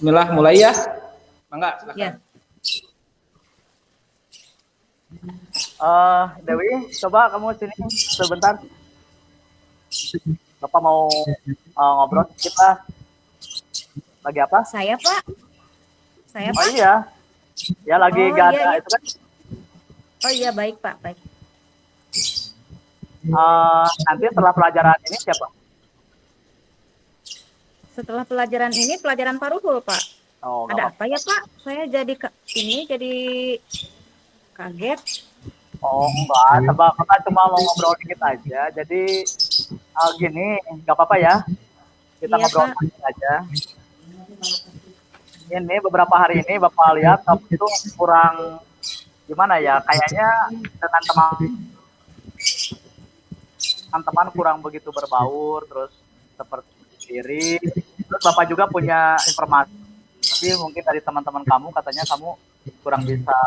Bismillah, mulai ya. Mangga, silakan. Ya. Dewi, coba kamu sini sebentar. Bapak mau ngobrol sedikit lah. Lagi apa? Saya, Pak. Saya, Oh Pak. iya. Ya lagi Oh, gak iya, ada iya. itu kan. Oh iya, baik, Pak. Baik. Nanti setelah pelajaran ini siapa? Setelah pelajaran ini, pelajaran paruhul, Pak. Oh, nggak Ada apa-apa. apa ya, Pak? Saya jadi jadi kaget. Oh enggak, sebab Bapak cuma mau ngobrol dikit aja. Jadi gini, nggak apa-apa ya. Kita Iya, ngobrol Pak. dikit aja. Ini beberapa hari ini Bapak lihat kamu itu kurang gimana ya? Kayaknya dengan teman-teman kurang begitu berbaur, terus seperti diri. Terus Bapak juga punya informasi mungkin dari teman-teman kamu, katanya kamu kurang bisa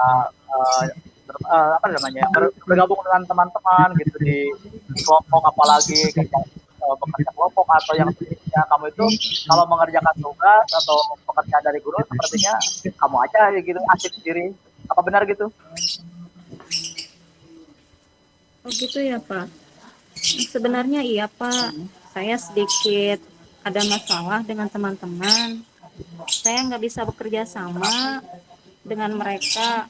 apa namanya bergabung dengan teman-teman gitu di kelompok, apalagi bekerja kelompok atau yang sejenisnya. Kamu itu kalau mengerjakan tugas atau pekerjaan dari guru sepertinya kamu aja gitu asik sendiri. Apa benar gitu? Oh gitu ya, Pak. Sebenarnya iya, Pak. Saya sedikit ada masalah dengan teman-teman. Saya nggak bisa bekerja sama dengan mereka.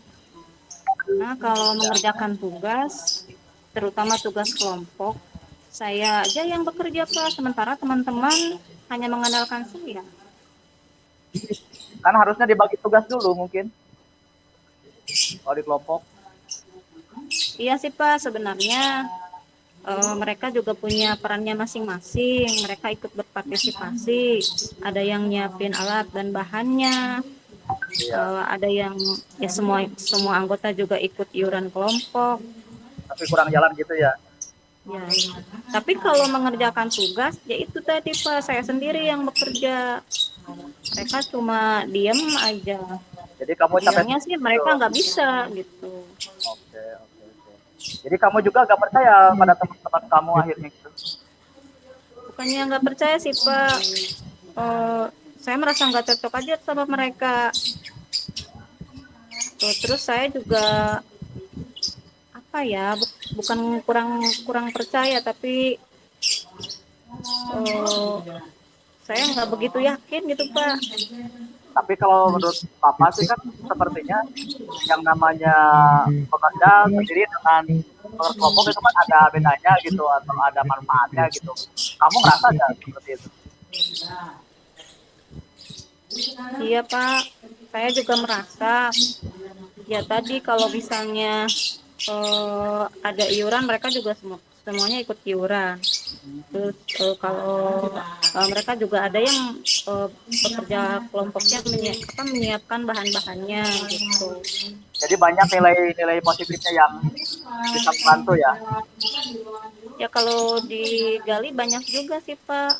Karena kalau mengerjakan tugas, terutama tugas kelompok, saya aja yang bekerja, Pak. Sementara teman-teman hanya mengandalkan saya. Kan harusnya dibagi tugas dulu mungkin kalau di kelompok. Iya sih, Pak. Sebenarnya mereka juga punya perannya masing-masing. Mereka ikut berpartisipasi. Ada yang nyiapin alat dan bahannya. Ada yang ya semua anggota juga ikut iuran kelompok. Tapi kurang jalan gitu ya. Ya. Tapi kalau mengerjakan tugas, ya itu tadi Pak, saya sendiri yang bekerja. Mereka cuma diem aja. Jadi kamu capek Bilangnya sih mereka nggak bisa gitu. Oke. Jadi kamu juga gak percaya pada teman-teman kamu akhirnya gitu? Bukannya nggak percaya sih Pak. Saya merasa nggak cocok aja sama mereka. Terus saya juga apa ya, bukan kurang percaya, tapi saya nggak begitu yakin gitu Pak. Tapi kalau menurut Papa sih kan sepertinya yang namanya bekerja sendiri dengan berkelompok itu kan ada bedanya gitu atau ada manfaatnya gitu. Kamu ngerasa nggak seperti itu? Iya Pak, saya juga merasa. Ya tadi kalau misalnya ada iuran, mereka juga semuanya ikut iuran. Terus kalau mereka juga ada yang bekerja kelompoknya menyiapkan bahan-bahannya gitu. Jadi banyak nilai-nilai positifnya yang bisa membantu ya. Ya kalau digali banyak juga sih Pak.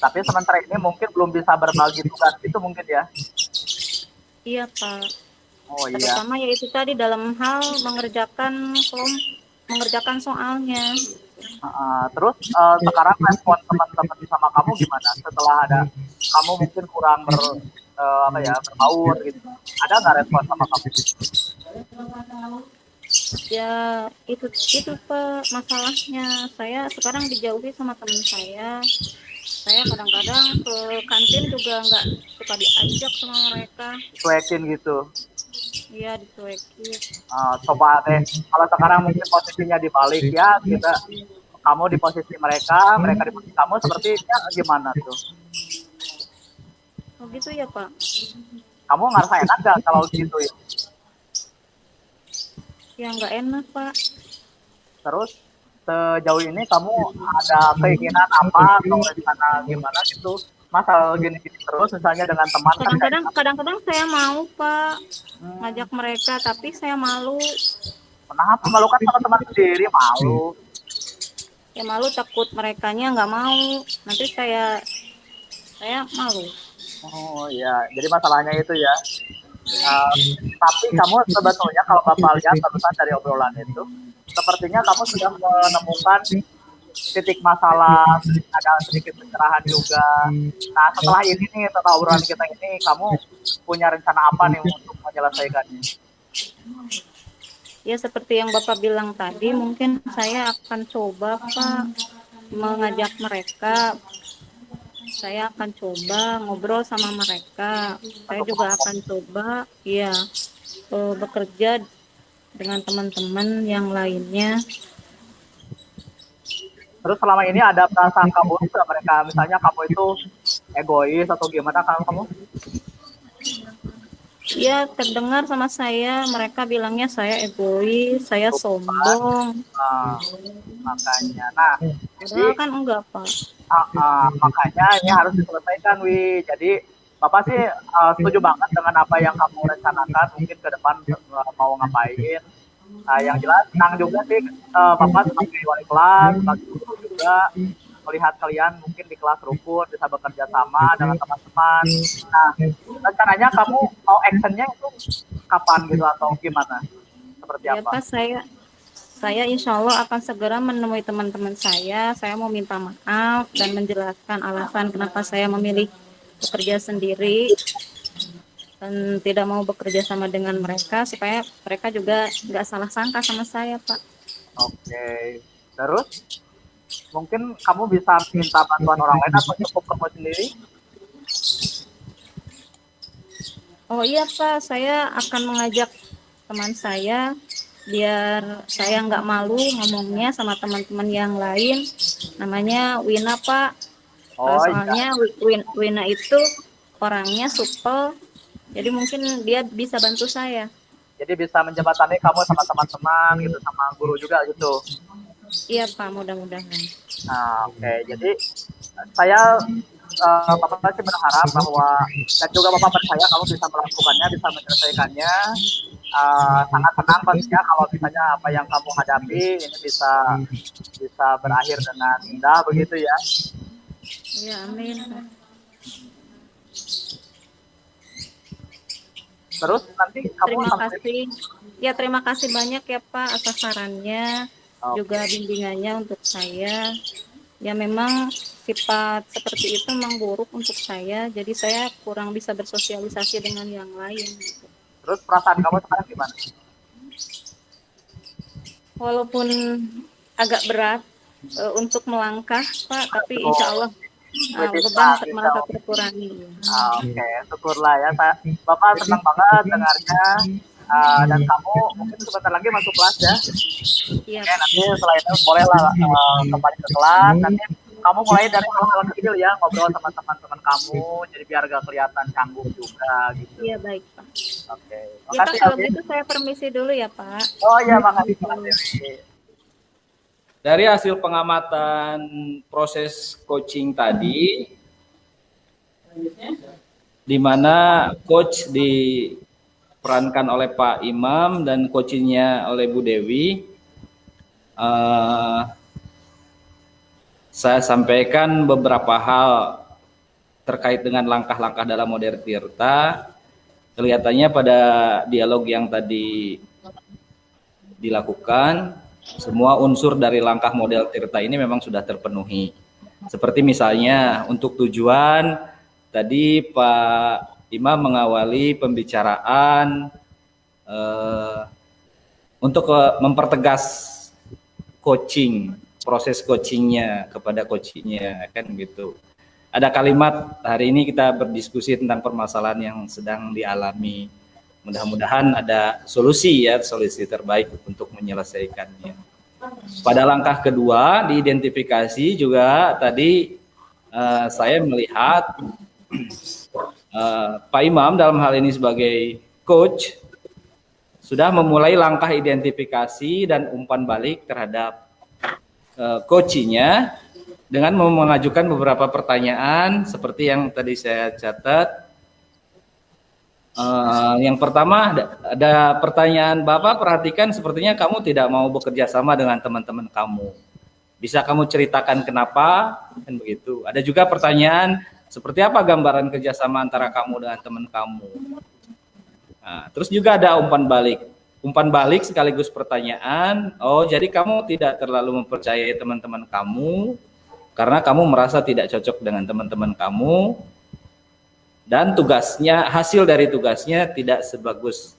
Tapi sementara ini mungkin belum bisa berbagi tugas itu mungkin ya. Iya Pak. Oh iya. Terutama yaitu tadi dalam hal mengerjakan soalnya. Terus sekarang respon teman-teman sama kamu gimana setelah ada kamu mungkin kurang berbaur gitu, ada nggak respon sama kamu? Ya itu Pak masalahnya. Saya sekarang dijauhi sama teman saya. Saya kadang-kadang ke kantin juga nggak suka diajak sama mereka. Cuekin gitu. Iya dicuekin. Coba deh kalau sekarang mungkin posisinya dibalik ya, kita kamu di posisi mereka di posisi kamu, sepertinya gimana tuh? Oh gitu ya Pak. Kamu ngerasa enak nggak kalau gitu ya? Ya nggak enak Pak. Terus sejauh ini kamu ada keinginan apa atau rencana gimana gitu? Masa gini-gini terus misalnya dengan teman? Kadang-kadang saya mau Pak ngajak mereka, tapi saya malu. Kenapa malu? Kan teman-teman sendiri malu. Ya malu, takut merekanya nggak mau, nanti saya malu. Oh iya, jadi masalahnya itu ya. Tapi kamu sebetulnya kalau Bapak lihat barusan dari obrolan itu, sepertinya kamu sudah menemukan titik masalah, ada sedikit pencerahan juga. Nah, setelah ini nih, setelah obrolan kita ini, kamu punya rencana apa nih untuk menyelesaikannya? Ya seperti yang Bapak bilang tadi, mungkin saya akan coba Pak mengajak mereka. Saya akan coba ngobrol sama mereka. Saya juga akan coba ya bekerja dengan teman-teman yang lainnya. Terus selama ini ada perasaan kamu ke mereka, misalnya kamu itu egois atau gimana kamu? Ya terdengar sama saya, mereka bilangnya saya egois, saya sombong. Nah, makanya, nah, Padahal jadi kan enggak Pak. makanya ini harus diselesaikan, Wi. Jadi Bapak sih setuju banget dengan apa yang kamu rencanakan, mungkin ke depan mau ngapain. Nah, yang jelas senang juga sih Bapak sebagai wali kelas, sebagai guru juga melihat kalian mungkin di kelas rukun bisa bekerja sama dengan teman-teman. Nah, rencananya kamu mau actionnya itu kapan gitu atau gimana? Seperti Ya apa? Pak, saya insya Allah akan segera menemui teman-teman saya. Saya mau minta maaf dan menjelaskan alasan kenapa saya memilih bekerja sendiri dan tidak mau bekerja sama dengan mereka supaya mereka juga nggak salah sangka sama saya Pak. Oke. Terus mungkin kamu bisa minta bantuan orang lain atau cukup kamu sendiri? Oh iya Pak, saya akan mengajak teman saya biar saya nggak malu ngomongnya sama teman-teman yang lain. Namanya Wina Pak. Oh iya. Soalnya Wina itu orangnya supel, jadi mungkin dia bisa bantu saya. Jadi bisa menjembatani kamu sama teman-teman gitu, sama guru juga gitu. Iya Pak, mudah-mudahan. Nah, oke. Jadi saya Bapak sih berharap bahwa dan juga Bapak percaya kamu bisa melakukannya, bisa menyelesaikannya. Sangat senang pastinya kalau misalnya apa yang kamu hadapi ini bisa berakhir dengan indah begitu ya. Iya, amin Pak. Terus nanti kamu Terima sampai kasih. Ya, terima kasih banyak ya Pak atas sarannya, juga oke. bimbingannya untuk saya. Ya memang sifat seperti itu memang buruk untuk saya, jadi saya kurang bisa bersosialisasi dengan yang lain. Terus perasaan kamu sekarang gimana? Walaupun agak berat untuk melangkah Pak, tapi insya Allah beban merasa terkurangi. Oke, syukurlah ya. Bapak senang banget dengarnya. Dan kamu mungkin sebentar lagi masuk kelas ya. Iya. Oke, nanti setelah itu bolehlah kembali ke kelas. Nanti kamu mulai dari hal-hal kecil ya, ngobrol sama teman-teman kamu, jadi biar gak kelihatan canggung juga gitu. Iya baik Pak. Oke, Ya Pak, makasih kalau Alvin. gitu saya permisi dulu ya Pak. Oh iya, makasih. Dari hasil pengamatan proses coaching tadi, di mana coach diperankan oleh Pak Imam dan coachingnya oleh Bu Dewi, saya sampaikan beberapa hal terkait dengan langkah-langkah dalam modern Tirta. Kelihatannya pada dialog yang tadi dilakukan, semua unsur dari langkah model Tirta ini memang sudah terpenuhi. Seperti misalnya untuk tujuan, tadi Pak Imam mengawali pembicaraan untuk mempertegas coaching, proses coachingnya kepada coachingnya, kan gitu. Ada kalimat hari ini kita berdiskusi tentang permasalahan yang sedang dialami. Mudah-mudahan ada solusi terbaik untuk menyelesaikannya. Pada langkah kedua diidentifikasi juga tadi saya melihat Pak Imam dalam hal ini sebagai coach sudah memulai langkah identifikasi dan umpan balik terhadap coachingnya dengan mengajukan beberapa pertanyaan seperti yang tadi saya catat. Yang pertama ada pertanyaan, Bapak perhatikan sepertinya kamu tidak mau bekerja sama dengan teman-teman kamu. Bisa kamu ceritakan kenapa? Kan begitu. Ada juga pertanyaan, seperti apa gambaran kerjasama antara kamu dengan teman kamu? Nah, terus juga ada umpan balik. umpan balik sekaligus pertanyaan. Oh, jadi kamu tidak terlalu mempercayai teman-teman kamu karena kamu merasa tidak cocok dengan teman-teman kamu, dan tugasnya, hasil dari tugasnya tidak sebagus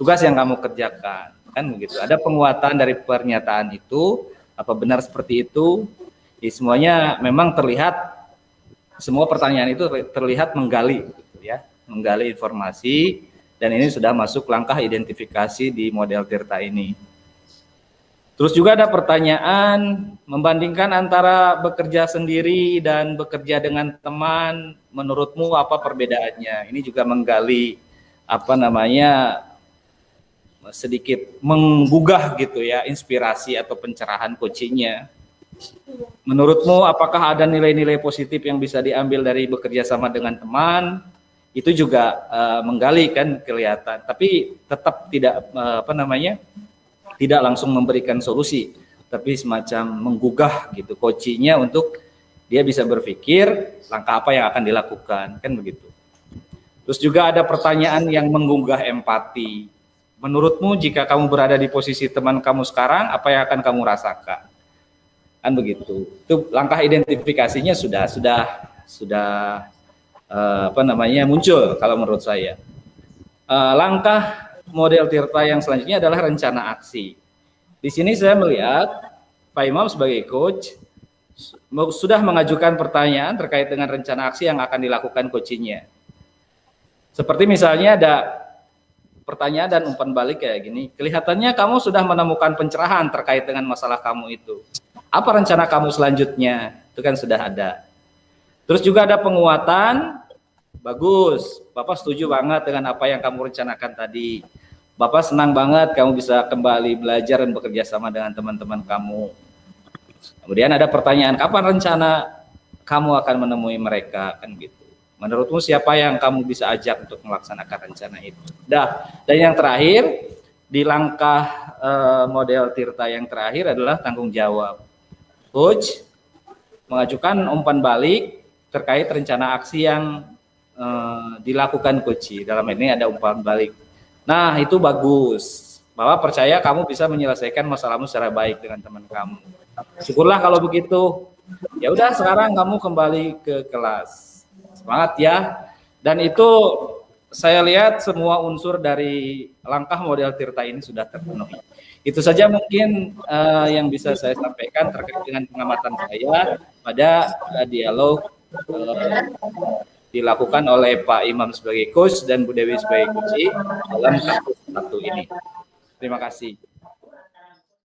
tugas yang kamu kerjakan, kan begitu. Ada penguatan dari pernyataan itu. Apa benar seperti itu? Ya, semuanya memang terlihat, semua pertanyaan itu terlihat menggali, gitu ya, menggali informasi. Dan ini sudah masuk langkah identifikasi di model Tirta ini. Terus juga ada pertanyaan membandingkan antara bekerja sendiri dan bekerja dengan teman. Menurutmu apa perbedaannya? Ini juga menggali sedikit menggugah gitu ya, inspirasi atau pencerahan coachingnya. Menurutmu apakah ada nilai-nilai positif yang bisa diambil dari bekerja sama dengan teman? Itu juga menggali kan, kelihatan, tapi tetap tidak tidak langsung memberikan solusi, tapi semacam menggugah gitu coachingnya untuk dia bisa berpikir langkah apa yang akan dilakukan, kan begitu. Terus juga ada pertanyaan yang menggugah empati. Menurutmu jika kamu berada di posisi teman kamu sekarang, apa yang akan kamu rasakan, kan begitu. Itu langkah identifikasinya sudah muncul kalau menurut saya. Langkah model Tirta yang selanjutnya adalah rencana aksi. Di sini saya melihat Pak Imam sebagai coach sudah mengajukan pertanyaan terkait dengan rencana aksi yang akan dilakukan coachingnya. Seperti misalnya ada pertanyaan dan umpan balik kayak gini, kelihatannya kamu sudah menemukan pencerahan terkait dengan masalah kamu itu. Apa rencana kamu selanjutnya? Itu kan sudah ada. Terus juga ada penguatan. Bagus, Bapak setuju banget dengan apa yang kamu rencanakan tadi. Bapak senang banget kamu bisa kembali belajar dan bekerja sama dengan teman-teman kamu. Kemudian ada pertanyaan, kapan rencana kamu akan menemui mereka, kan gitu. Menurutmu siapa yang kamu bisa ajak untuk melaksanakan rencana itu? Dan yang terakhir, di langkah model Tirta yang terakhir adalah tanggung jawab. Coach mengajukan umpan balik terkait rencana aksi yang dilakukan coach. Dalam ini ada umpan balik. Nah, itu bagus. Bahwa percaya kamu bisa menyelesaikan masalahmu secara baik dengan teman kamu. Syukurlah kalau begitu. Ya udah, sekarang kamu kembali ke kelas. Semangat ya. Dan itu saya lihat semua unsur dari langkah model Tirta ini sudah terpenuhi. Itu saja mungkin yang bisa saya sampaikan terkait dengan pengamatan saya pada dialog dilakukan oleh Pak Imam sebagai coach dan Bu Dewi sebagai coach dalam kasus satu ini. Terima kasih.